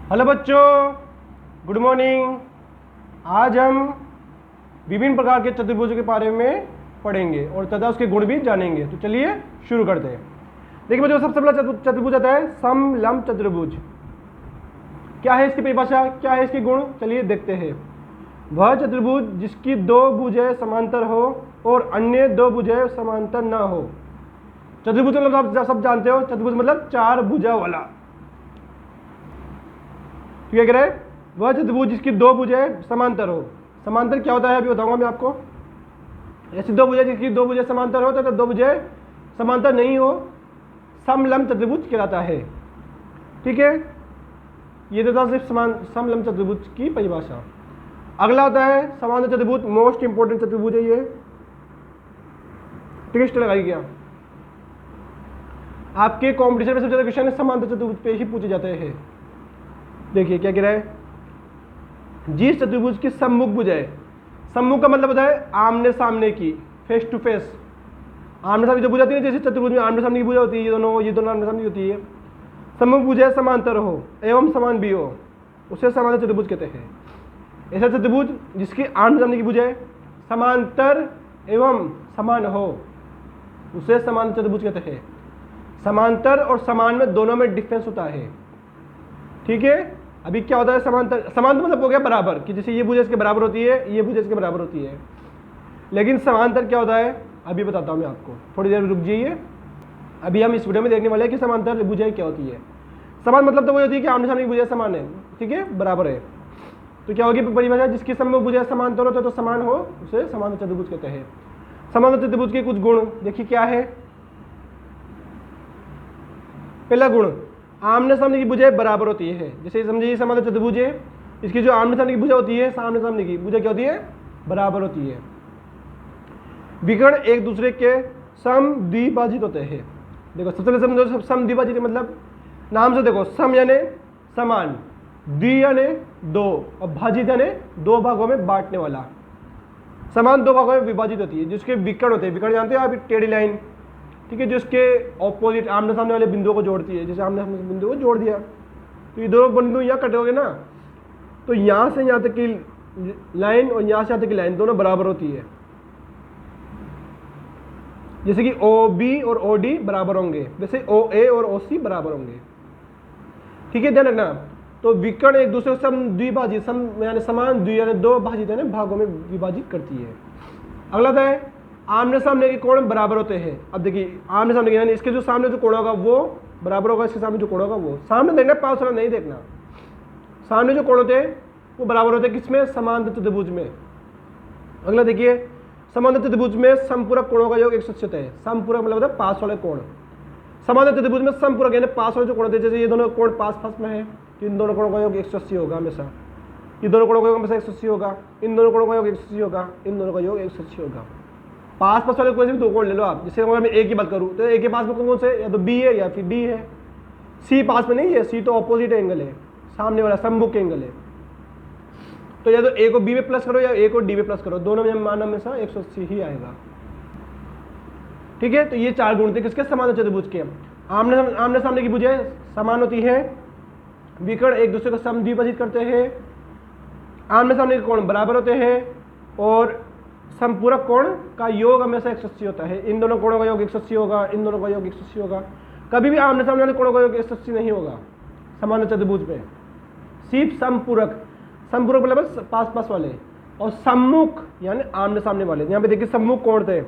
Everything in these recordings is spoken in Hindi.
हेलो बच्चों, गुड मॉर्निंग। आज हम विभिन्न प्रकार के चतुर्भुजों के बारे में पढ़ेंगे और तथा उसके गुण भी जानेंगे। तो चलिए शुरू करते हैं। देखिए बच्चों, सबसे पहला चतुर्भुज आता है समलंब चतुर्भुज। क्या है इसकी परिभाषा, क्या है इसके गुण, चलिए देखते हैं। वह चतुर्भुज जिसकी दो भुजें समांतर हो और अन्य दो भुजें समांतर न हो। चतुर्भुज मतलब आप सब जानते हो, चतुर्भुज मतलब चार भुजा वाला। क्या कह रहे हैं? वह चतुर्भुज जिसकी दो भुजें समांतर हो। समांतर क्या होता है अभी बताऊंगा मैं आपको। ऐसी दो भुजें जिसकी दो भुजें समांतर हो तो दो भुजें समांतर नहीं हो, समलंब चतुर्भुज कहलाता है। ठीक है, ये तो था सिर्फ समलंब चतुर्भुज की परिभाषा। अगला होता है समांतर चतुर्भुज। मोस्ट इंपोर्टेंट चतुर्भुज है ये। ट्विस्ट लगाई गया, आपके कॉम्पिटिशन में सबसे ज्यादा क्वेश्चन समांतर चतुर्भुज पे ही पूछे जाते हैं। देखिए क्या कह रहा है, जिस चतुर्भुज की सम्मुख भुजा है। सम्मुख का मतलब होता है आमने सामने की, फेस टू फेस। आमने सामने जो भुजा होती है, जैसे चतुर्भुज में आमने सामने की भुजा होती है, ये दोनों आमने सामने होती है। सम्मुख भुजा समांतर हो एवं समान भी हो, उसे समांतर चतुर्भुज कहते हैं। ऐसा चतुर्भुज जिसकी आमने सामने की भुजा समांतर एवं समान हो, उसे समांतर चतुर्भुज कहते हैं। समांतर और समान में दोनों में डिफरेंस होता है। ठीक है, अभी क्या होता है समांतर, समांतर मतलब हो गया बराबर, कि जैसे ये भुजा इसके बराबर होती है, ये भुजा इसके बराबर होती है। लेकिन समांतर क्या होता है अभी बताता हूं मैं आपको, थोड़ी देर रुक जाइए। अभी हम इस वीडियो में देखने वाले हैं कि समांतर भुजाएं क्या होती है। समान मतलब तो वो होती है कि आमने सामने की भुजाएं समान है, ठीक है, बराबर है। तो क्या होगी परिभाषा, जिसकी सम्मुख भुजाएं समांतर होते तो समान हो, उसे समांतर चतुर्भुज कहते हैं। समांतर चतुर्भुज के कुछ गुण देखिए क्या है। पहला गुण, आमने सामने की भुजाएं बराबर होती है। जैसे समझिए समांतर चतुर्भुज है, इसकी जो आमने सामने की भुजा होती है, सामने सामने की भुजा क्या होती है, बराबर होती है। विकर्ण एक दूसरे के समद्विभाजित होते हैं। देखो सबसे पहले समझो, समद्विभाजित मतलब नाम से देखो, सम यानी समान, द्वि यानी दो, और भाजित यानी दो भागों में बांटने वाला। समान दो भागों में विभाजित होती है, जिसके विकर्ण होते हैं। विकर्ण जानते हैं आप, टेढ़ी लाइन, ठीक है, जो इसके ऑपोजिट आमने सामने वाले बिंदुओं को जोड़ती है। जैसे आमने सामने बिंदु को जोड़ दिया तो ये दोनों बिंदु यहाँ कटोगे ना, तो यहाँ से यहाँ तक की लाइन और यहाँ से यहाँ तक की लाइन दोनों बराबर होती है। जैसे कि OB और OD बराबर होंगे, वैसे OA और OC बराबर होंगे। ठीक है, ध्यान रखना। तो विकर्ण एक दूसरे को समद्विभाजित, सम यानी समान, द्वि यानी दो, भाजित यानी भागों में विभाजित करती है। अगला है आमने सामने के कोण बराबर होते हैं। अब देखिए आमने सामने के यानी इसके जो सामने जो कोण होगा वो बराबर होगा, इसके सामने जो कोण होगा वो। सामने देखना, पास वाला नहीं देखना। सामने जो कोण होते हैं वो बराबर होते हैं किसमें, समांतर चतुर्भुज में। अगला देखिए, समांतर चतुर्भुज में समपूरक कोणों का योग 180 होता है। समपूरक मतलब होता है पास वाले कोण। समांतर चतुर्भुज में समपूरक यानी पास वाले जो कोण होते हैं, जैसे ये दोनों कोण पास में है तो इन दोनों कोणों का योग 180 होगा हमेशा। ये दोनों कोणों का योग हमेशा 180 होगा, इन दोनों कोणों का योग 180 होगा, इन दोनों का योग 180 होगा। पास वाले कोई भी दो कोण ले लो आप। जैसे अगर मैं ए की बात करूं तो ए के पास में कौन से, या तो बी है या फिर डी है। सी पास में नहीं है, सी तो ऑपोजिट एंगल है, सामने वाला सम्मुख एंगल है। तो या तो ए को बी में प्लस करो या ए को डी में प्लस करो, दोनों में मान हमेशा 180 ही आएगा। ठीक है, तो ये चार गुण थे किसके, समांतर चतुर्भुज के। आमने सामने की भुजाएं समान होती है, विकर्ण एक दूसरे को समद्विभाजित करते हैं, आमने सामने के कोण बराबर होते हैं, और समपूरक कोण का योग हमेशा 180 होता है। इन दोनों कोणों का योग 180 होगा, इन दोनों का योग 180 होगा। कभी भी आमने सामने वाले कोणों का योग 180 नहीं होगा समांतर चतुर्भुज में, सिर्फ समपूरक। समपूरक मतलब पास वाले, और सम्मुख यानी आमने सामने वाले। यहाँ पे देखिए सम्मुख कोण थे,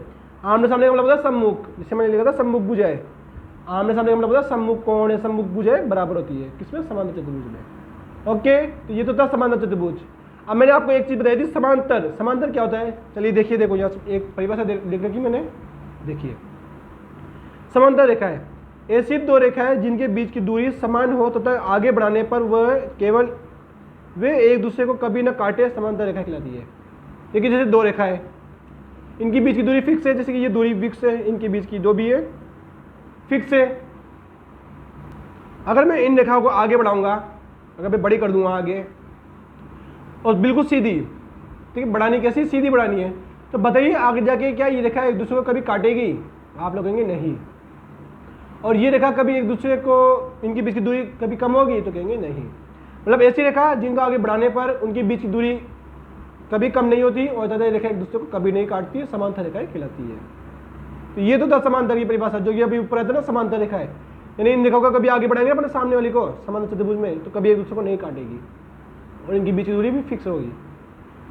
आमने सामने का मतलब होता है सम्मुख, जिसे मैंने लिखा था सम्मुख भुजाएं। आमने सामने का मतलब होता है सम्मुख कोण या सम्मुख भुजाएं बराबर होती है किसमें, समांतर चतुर्भुज में। ओके, तो ये तो था समांतर चतुर्भुज। अब मैंने आपको एक चीज बताई थी, समांतर। समांतर क्या होता है, चलिए देखिए, देखो यहाँ एक परिभाषा लिख रखी मैंने, देखिए। समांतर रेखा है ऐसी दो रेखाएं जिनके बीच की दूरी समान हो तथा आगे बढ़ाने पर वे एक दूसरे को कभी न काटे, समांतर रेखा कहलाती है। देखिए जैसे दो रेखा है, इनकी बीच की दूरी फिक्स है, जैसे कि ये दूरी फिक्स है, इनके बीच की जो भी है फिक्स है। अगर मैं इन रेखाओं को आगे बढ़ाऊंगा, अगर मैं बड़ी कर दूंगा आगे और बिल्कुल सीधी, ठीक है, बढ़ानी कैसी, सीधी बढ़ानी है, तो बताइए आगे जाके क्या ये रेखा एक दूसरे को कभी काटेगी, आप लोग कहेंगे नहीं। और ये रेखा कभी एक दूसरे को, इनके बीच की दूरी कभी कम होगी, तो कहेंगे नहीं। मतलब ऐसी रेखा जिनको आगे बढ़ाने पर उनके बीच की दूरी कभी कम नहीं होती और ज़्यादा रेखा एक दूसरे को कभी नहीं काटती है, समांतर रेखाएं कहलाती है। तो ये तो था समांतर की परिभाषा, जो कि अभी ऊपर रहता है ना समांतर रेखा है, यानी इन रेखाओं को कभी आगे बढ़ाएंगे अपने सामने वाली को समांतर चतुर्भुज में तो कभी एक दूसरे को नहीं काटेगी और इनकी बीच की दूरी भी फिक्स होगी।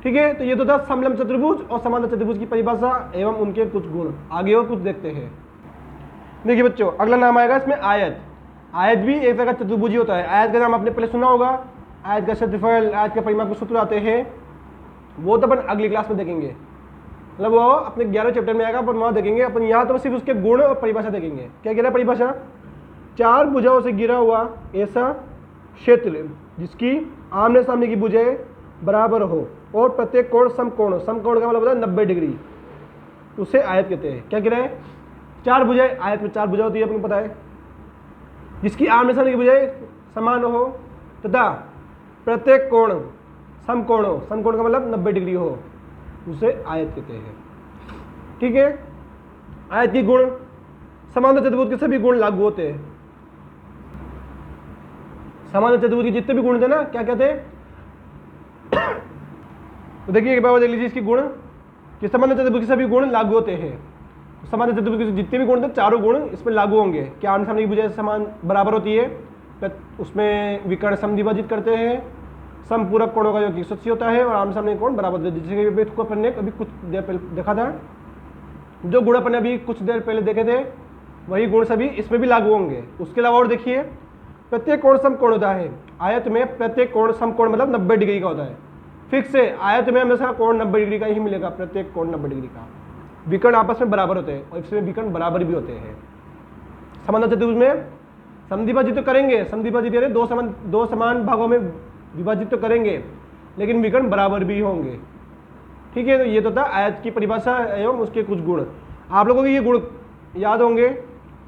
ठीक है, तो ये तो था समलंब चतुर्भुज और समांतर चतुर्भुज की परिभाषा एवं उनके कुछ गुण। आगे और कुछ देखते हैं। देखिए बच्चों, अगला नाम आएगा इसमें आयत। आयत भी एक तरह का चतुर्भुज ही होता है। आयत का नाम आपने पहले सुना होगा, आयत का क्षेत्रफल, आयत का परिमाप के सूत्र आते हैं, वो तो अपन अगली क्लास में देखेंगे, मतलब वो अपने 11 चैप्टर में आएगा, अपन वहाँ देखेंगे। अपन यहाँ तो सिर्फ उसके गुण और परिभाषा देखेंगे। क्या कह रहा है परिभाषा? 4 भुजाओं से घिरा हुआ ऐसा क्षेत्र जिसकी आमने सामने की भुजाएं बराबर हो और प्रत्येक कोण समकोण हो। समकोण का मतलब होता है 90 डिग्री, उसे आयत कहते हैं। क्या कह रहा है? 4 भुजाएं, आयत में 4 भुजा होती है, अपने पता है, जिसकी आमने सामने की भुजाएं समान हो तथा प्रत्येक कोण समकोण हो। समकोण का मतलब 90 डिग्री हो, उसे आयत कहते हैं। ठीक है, आयत की गुण, समांतर चतुर्भुज के सभी गुण लागू होते हैं। समांतर चतुर्भुज के जितने भी गुण थे ना, क्या कहते हैं? तो देखिए एक बार देख लीजिए इसकी गुण कि समांतर चतुर्भुज के सभी गुण लागू होते हैं। समांतर चतुर्भुज के जितने भी गुण थे, चारों गुण इसमें लागू होंगे। क्या आमने सामने की भुजाएं समान बराबर होती है, उसमें विकर्ण समद्विभाजित करते हैं, समपूरक कोणों का योग 180 होता है और आमने सामने कोण बराबर होते हैं। जैसे कि अपन ने अभी कुछ देर पहले देखा था, जो गुण अपन ने अभी कुछ देर पहले देखे थे, वही गुण सभी इसमें भी लागू होंगे। उसके अलावा और देखिए, प्रत्येक कोण समकोण होता है। आयत में प्रत्येक कोण समकोण मतलब 90 डिग्री का होता है। फिक्स है, आयत में हमेशा कोण 90 डिग्री का ही मिलेगा, प्रत्येक कोण 90 डिग्री का। विकर्ण आपस में बराबर होते हैं और इसमें विकर्ण बराबर भी होते हैं। समांतर चतुर्भुज में समद्विभाजित तो करेंगे, समद्विभाजित यानी दो समान भागों में विभाजित तो करेंगे, लेकिन विकर्ण बराबर भी होंगे। ठीक है, तो ये तो था आयत की परिभाषा एवं उसके कुछ गुण। आप लोगों को ये गुण याद होंगे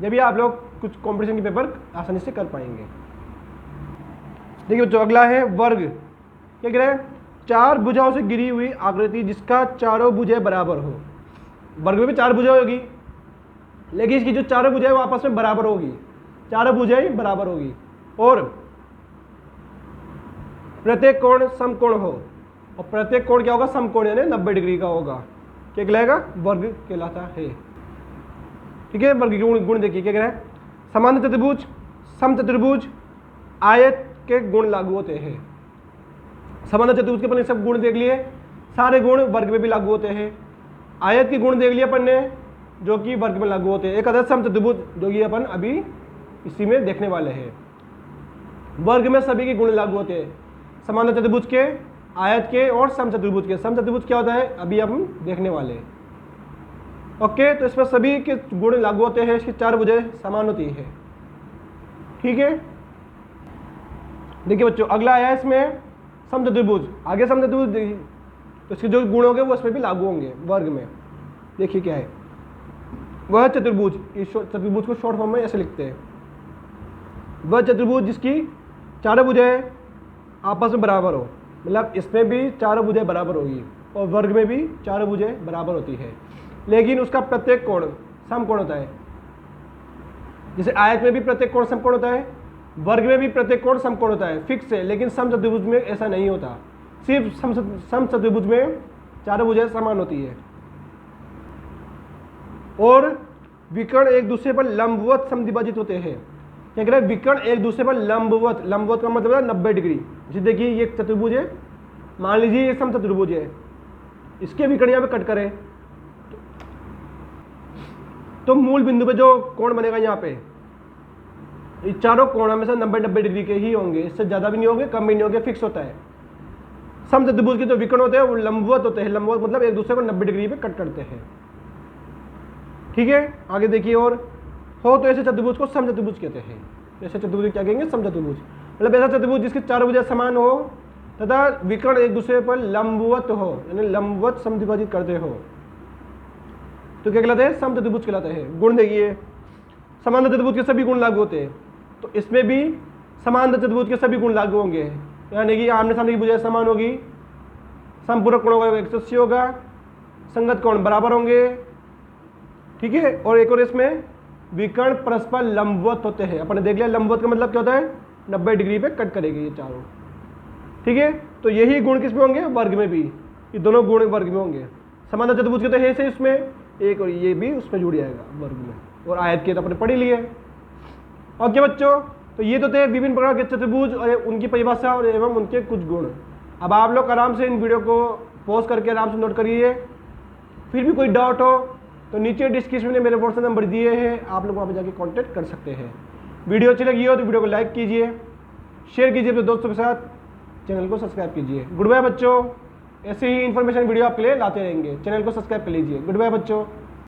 जब भी आप लोग कुछ कॉम्पिटिशन के पेपर आसानी से कर पाएंगे। देखिए बच्चों, अगला है वर्ग। क्या कह रहे हैं? 4 भुजाओं से घिरी हुई आकृति जिसका चारों भुजाएं बराबर हो। वर्ग में भी 4 भुजाएं होगी, लेकिन इसकी जो चारों भुजाएं वो आपस में बराबर होगी, चारों भुजाएं बराबर होगी और प्रत्येक कोण समकोण हो। और प्रत्येक कोण क्या होगा? समकोण यानी 90 डिग्री का होगा। क्या कहलाएगा? वर्ग कहलाता है। ठीक है, वर्ग के गुण देखिए क्या कह रहा है? समांतर चतुर्भुज, समचतुर्भुज, आयत के गुण लागू होते हैं। समांतर चतुर्भुज के अपन सब गुण देख लिए, सारे गुण वर्ग में भी लागू होते हैं। आयत के गुण देख लिए अपन ने, जो कि वर्ग में लागू होते हैं। एक अदर समचतुर्भुज, जो कि अपन अभी इसी में देखने वाले हैं। वर्ग में सभी के गुण लागू होते हैं, समांतर चतुर्भुज के, आयत के और समचतुर्भुज के। समचतुर्भुज क्या होता है अभी हम देखने वाले हैं। ओके, तो इसमें सभी के गुण लागू होते हैं, इसकी 4 भुजाएं समान होती है। ठीक है, देखिए बच्चों, अगला आया इसमें समचतुर्भुज। आगे समचतुर्भुज तो इसके जो गुण होंगे वो इसमें भी लागू होंगे वर्ग में। देखिए क्या है वह चतुर्भुज, इस चतुर्भुज को शॉर्ट फॉर्म में ऐसे लिखते हैं, वह चतुर्भुज जिसकी चारों भुजाएं आपस में बराबर हो। मतलब इसमें भी चारों भुजाएं बराबर होगी और वर्ग में भी चारों भुजाएं बराबर होती है, लेकिन उसका प्रत्येक कोण समकोण होता है। जैसे आयत में भी प्रत्येक कोण समकोण होता है, वर्ग में भी प्रत्येक कोण समकोण होता है, फिक्स है। लेकिन समचतुर्भुज में ऐसा नहीं होता, सिर्फ समचतुर्भुज में चारों भुजाएं समान होती है और विकर्ण एक दूसरे पर लंबवत समद्विभाजित होते हैं। क्या कह रहे हैं? विकर्ण एक दूसरे पर लंबवत, लंबवत का मतलब है 90 डिग्री। जैसे देखिए ये चतुर्भुज है, मान लीजिए ये समचतुर्भुज है, इसके विकर्ण यहाँ पे कट करें तो मूल बिंदु पे जो कोण बनेगा यहाँ पे, ये चारों कोण हमेशा 90 डिग्री के ही होंगे, इससे ज्यादा भी नहीं होंगे, कम भी नहीं होंगे, फिक्स होता है। समचतुर्भुज के जो विकर्ण होते हैं वो लंबवत होते हैं, लंबवत मतलब एक दूसरे को 90 डिग्री पे कट करते हैं। ठीक है, आगे देखिए और हो तो ऐसे चतुर्भुज को समचतुर्भुज कहते हैं। ऐसे चतुर्भुज क्या कहेंगे? समचतुर्भुज। मतलब ऐसा चतुर्भुज जिसके चारों भुजाएं समान हो तथा विकर्ण एक दूसरे पर लंबवत हो, यानी लंबवत समद्विभाजित करते हो, तो क्या कहलाते हैं? समचतुर्भुज कहलाते हैं। गुण देखिए, समांतर चतुर्भुज के सभी गुण लागू होते हैं, तो इसमें भी समांतर चतुर्भुज के सभी गुण लागू होंगे, यानी कि आमने सामने की भुजाएं समान होगी, समपूरक कोणों का 180 होगा, संगत कोण बराबर होंगे। ठीक है, और एक और इसमें विकर्ण परस्पर लंबवत होते हैं। अपन ने देख लिया लंबवत का मतलब क्या होता है? 90 डिग्री पे कट करेगी ये चारों। ठीक है, तो यही गुण किस में होंगे, वर्ग में भी, ये दोनों गुण वर्ग में होंगे। समांतर चतुर्भुज के तो है से इसमें एक, और ये भी उसमें जुड़ जाएगा वर्ग में, और आयत के तो अपने पढ़ ही लिए। ओके बच्चों, तो ये तो थे विभिन्न प्रकार के चतुर्भुज और उनकी परिभाषा और एवं उनके कुछ गुण। अब आप लोग आराम से इन वीडियो को पॉज करके आराम से नोट करिए। फिर भी कोई डाउट हो तो नीचे डिस्क्रिप्शन में मेरे व्हाट्सएप नंबर दिए हैं, आप लोग वहाँ पे जाके कांटेक्ट कर सकते हैं। वीडियो अच्छी लगी हो तो वीडियो को लाइक कीजिए, शेयर कीजिए अपने दोस्तों के साथ, चैनल को सब्सक्राइब कीजिए। गुड बाय बच्चों, ऐसे ही इन्फॉर्मेशन वीडियो आपके लिए लाते रहेंगे, चैनल को सब्सक्राइब कर लीजिए। गुड बाय बच्चों।